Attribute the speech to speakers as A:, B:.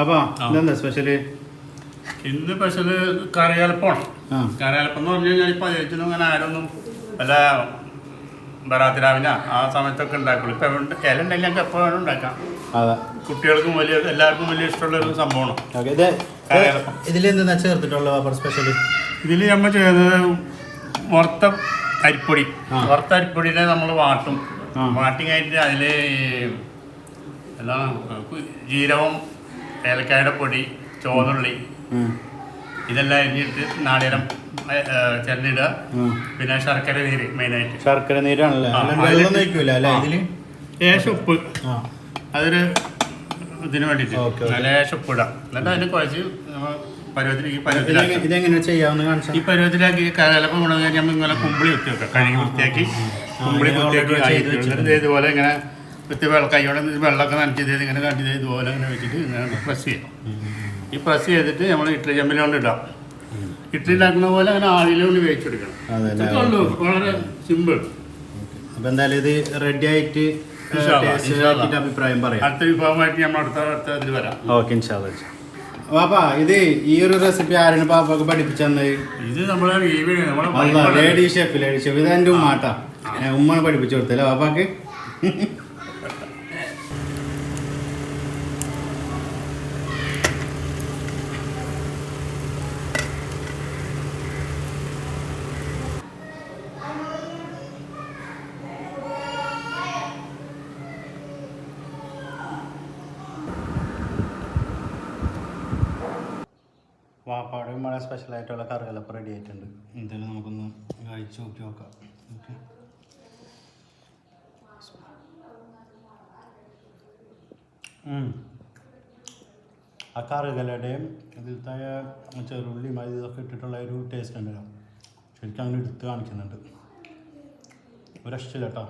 A: അപ്പൊ ഇതെന്താ സ്പെഷ്യല്?
B: ഇന്ന് സ്പെഷ്യല് കറിയലപ്പമാണ്. കറിയലപ്പം എന്ന് പറഞ്ഞു കഴിഞ്ഞാൽ ഇപ്പൊ ചേച്ചിനും അങ്ങനെ ആരൊന്നും വല്ല ബറാത്തിരാവിന ആ സമയത്തൊക്കെ ഉണ്ടാക്കുള്ളൂ. ഇപ്പൊ ഇല ഉണ്ടെങ്കിൽ ഞങ്ങൾക്ക് എപ്പോൾ വേണം ഉണ്ടാക്കാം. കുട്ടികൾക്കും എല്ലാവർക്കും വലിയ ഇഷ്ടമുള്ള ഒരു സംഭവമാണ് കറിയലപ്പം.
A: ഇതിലെന്താ ചേർത്തിട്ടുള്ള സ്പെഷ്യല്?
B: ഇതിൽ നമ്മൾ ചെയ്യുന്നത് വറുത്ത അരിപ്പൊടി. വറുത്ത അരിപ്പൊടിനെ നമ്മൾ വാട്ടും. വാട്ടി കഴിഞ്ഞിട്ട് അതിൽ എന്താണ് ജീരകം, ഏലക്കായുടെ പൊടി, ചുവന്നുള്ളി ഇതെല്ലാം അരിഞ്ഞിട്ട് നാളികേരം ചെന്നിടുക. പിന്നെ ശർക്കര നീര് മെയിനായിട്ട്.
A: ശർക്കര നീരാണല്ലേ?
B: ലേശം ഉപ്പ് അതൊരു ഇതിന് വേണ്ടിയിട്ട് ലേശം ഉപ്പ് ഇടാം. എന്നിട്ട് അതിന് കുഴച്ച് ഈ പരുവത്തിലാക്കി കലപ്പം കൊണ്ടു കഴിഞ്ഞാൽ നമ്മൾ ഇങ്ങനെ കുമ്പിളി കുത്തി വെക്കാം. കഴുകി വൃത്തിയാക്കി കുമ്പിളി കുത്തിയാക്കി ഇതുപോലെ ഇങ്ങനെ കൈയോടെ വെള്ളമൊക്കെ നനച്ച് ഇങ്ങനെ കാട്ടി ഇതുപോലെ ഇങ്ങനെ വെച്ചിട്ട് ഇങ്ങനെ പ്രസ് ചെയ്യാം. ഈ പ്രസ് ചെയ്തിട്ട് നമ്മൾ ഇഡ്ഡലി ചെമ്പിലോണ്ട് ഇടാം. ഇഡ്ഡലി ഉണ്ടാക്കുന്ന പോലെ അങ്ങനെ ആളിലോണ്ട് വേവിച്ചെടുക്കണം. വളരെ സിമ്പിൾ.
A: അപ്പൊ എന്തായാലും ഇത് റെഡി ആയിട്ട് അഭിപ്രായം പറയാം.
B: അടുത്ത വിഭവമായിട്ട് നമ്മൾ അടുത്ത ഇതിൽ വരാം.
A: ഓക്കെ പാപ്പാ, ഇത് ഈ ഒരു റെസിപ്പി ആരാണ് പാപ്പൊക്കെ പഠിപ്പിച്ചത്?
B: ഇത് നമ്മളെ
A: ലേഡി ഷെഫ് ഇത് എൻ്റെ ഉമ്മാട്ടാ. ഉമ്മാണ് പഠിപ്പിച്ചു കൊടുത്തല്ലേ പാപ്പാക്ക്? വാപ്പാടും വളരെ സ്പെഷ്യലായിട്ടുള്ള കറികളൊക്കെ റെഡി ആയിട്ടുണ്ട്. എന്തായാലും നമുക്കൊന്ന് കഴിച്ച് നോക്കി നോക്കാം. ഓക്കെ, ആ കറികളുടെയും ഇതിലത്തെ ചെറുള്ളി മതി ഇതൊക്കെ ഇട്ടിട്ടുള്ള ഒരു ടേസ്റ്റ് ഉണ്ടല്ലോ. ശരിക്കും അങ്ങനെ എടുത്ത് കാണിക്കുന്നുണ്ട്. ഒരു രക്ഷയില്ല കേട്ടോ.